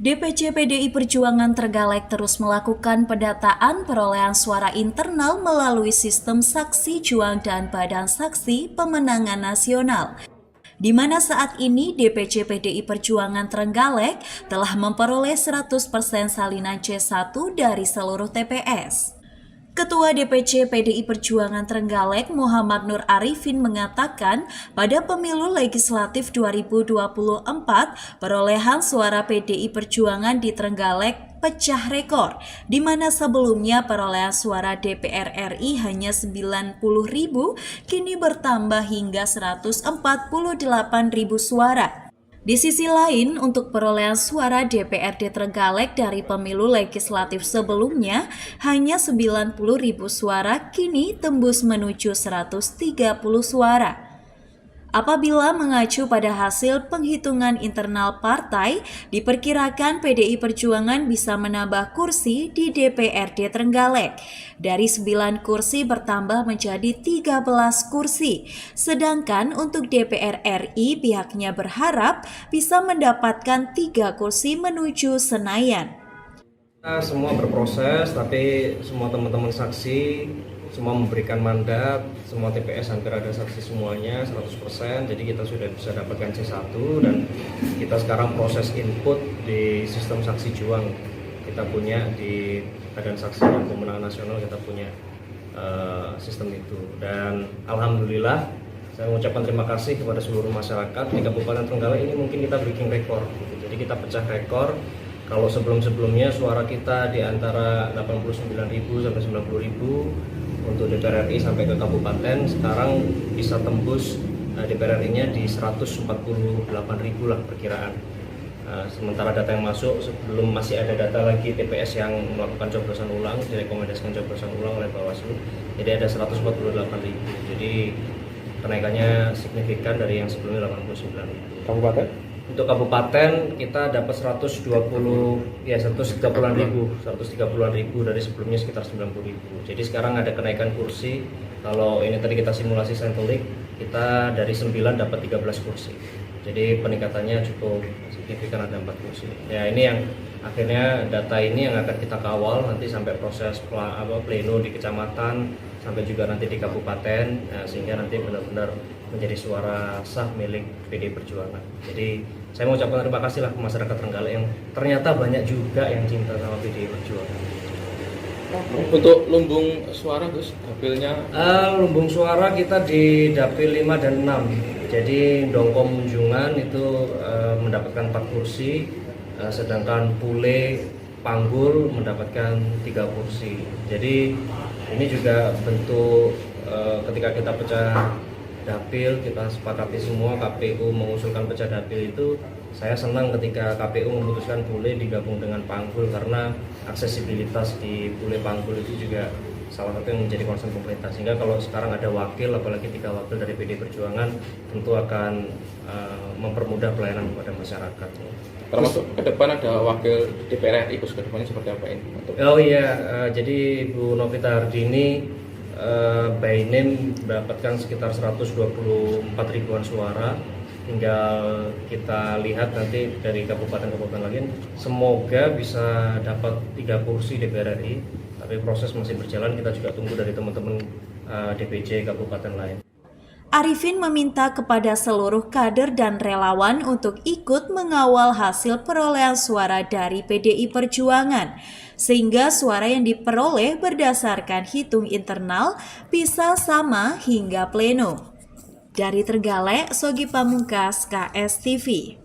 DPC PDI Perjuangan Trenggalek terus melakukan pendataan perolehan suara internal melalui sistem saksi juang dan badan saksi pemenangan nasional, di mana saat ini DPC PDI Perjuangan Trenggalek telah memperoleh 100% salinan C1 dari seluruh TPS. Ketua DPC PDI Perjuangan Trenggalek Muhammad Nur Arifin mengatakan pada pemilu legislatif 2024 perolehan suara PDI Perjuangan di Trenggalek pecah rekor, di mana sebelumnya perolehan suara DPR RI hanya 90.000, kini bertambah hingga 148.000 suara. Di sisi lain, untuk perolehan suara DPRD Trenggalek dari pemilu legislatif sebelumnya hanya 90.000 suara, kini tembus menuju 130 suara. Apabila mengacu pada hasil penghitungan internal partai, diperkirakan PDI Perjuangan bisa menambah kursi di DPRD Trenggalek. Dari 9 kursi bertambah menjadi 13 kursi. Sedangkan untuk DPR RI pihaknya berharap bisa mendapatkan 3 kursi menuju Senayan. Semua berproses, tapi semua teman-teman saksi semua memberikan mandat, semua TPS hampir ada saksi semuanya 100%, jadi kita sudah bisa dapatkan C1 dan kita sekarang proses input di sistem saksi juang. Kita punya di Badan Saksi dan Pemenangan Nasional, kita punya sistem itu, dan alhamdulillah saya mengucapkan terima kasih kepada seluruh masyarakat di Kabupaten Trenggalek. Ini mungkin kita breaking record gitu. Jadi kita pecah rekor. Kalau sebelumnya suara kita di antara 89.000 sampai 90.000 untuk DPR RI sampai ke kabupaten, sekarang bisa tembus DPR RI-nya di 148.000 lah perkiraan. Sementara data yang masuk, sebelum masih ada data lagi TPS yang melakukan coblosan ulang, direkomendasikan coblosan ulang oleh Bawaslu, jadi ada 148.000. Jadi kenaikannya signifikan dari yang sebelumnya 89.000. Kabupaten? Untuk kabupaten kita dapat 130.000 dari sebelumnya sekitar 90.000. Jadi sekarang ada kenaikan kursi. Kalau ini tadi kita simulasi sampling, kita dari 9 dapat 13 kursi. Jadi peningkatannya cukup signifikan, ada 4 kursi. Ya, ini yang akhirnya data ini yang akan kita kawal nanti sampai proses pleno di kecamatan, sampai juga nanti di kabupaten, sehingga nanti benar-benar menjadi suara sah milik PDI Perjuangan. Jadi saya mau ucapkan terima kasih lah ke masyarakat Trenggalek yang ternyata banyak juga yang cinta sama PDI Perjuangan. Untuk lumbung suara Gus, dapilnya? Lumbung suara kita di dapil 5 dan 6. Jadi Dongkom Munjungan itu mendapatkan 4 kursi, sedangkan Pule Panggul mendapatkan 3 kursi. Jadi ini juga bentuk ketika kita pecah dapil, kita sepakati semua, KPU mengusulkan pecah dapil itu, saya senang ketika KPU memutuskan Pule digabung dengan Panggul, karena aksesibilitas di Pule Panggul itu juga salah satu yang menjadi concern pemerintah, sehingga kalau sekarang ada wakil, apalagi 3 wakil dari PDI Perjuangan, tentu akan mempermudah pelayanan kepada masyarakat. Termasuk ke depan ada wakil DPR RI, ke depannya seperti apa ini? Oh iya, jadi Bu Novita Hardini by name mendapatkan sekitar 124.000-an suara. Tinggal kita lihat nanti dari kabupaten-kabupaten lain, semoga bisa dapat 3 kursi DPR RI. Tapi proses masih berjalan, kita juga tunggu dari teman-teman DPC kabupaten lain. Arifin meminta kepada seluruh kader dan relawan untuk ikut mengawal hasil perolehan suara dari PDI Perjuangan, sehingga suara yang diperoleh berdasarkan hitung internal bisa sama hingga pleno. Dari Trenggalek, Sogi Pamungkas, KS TV.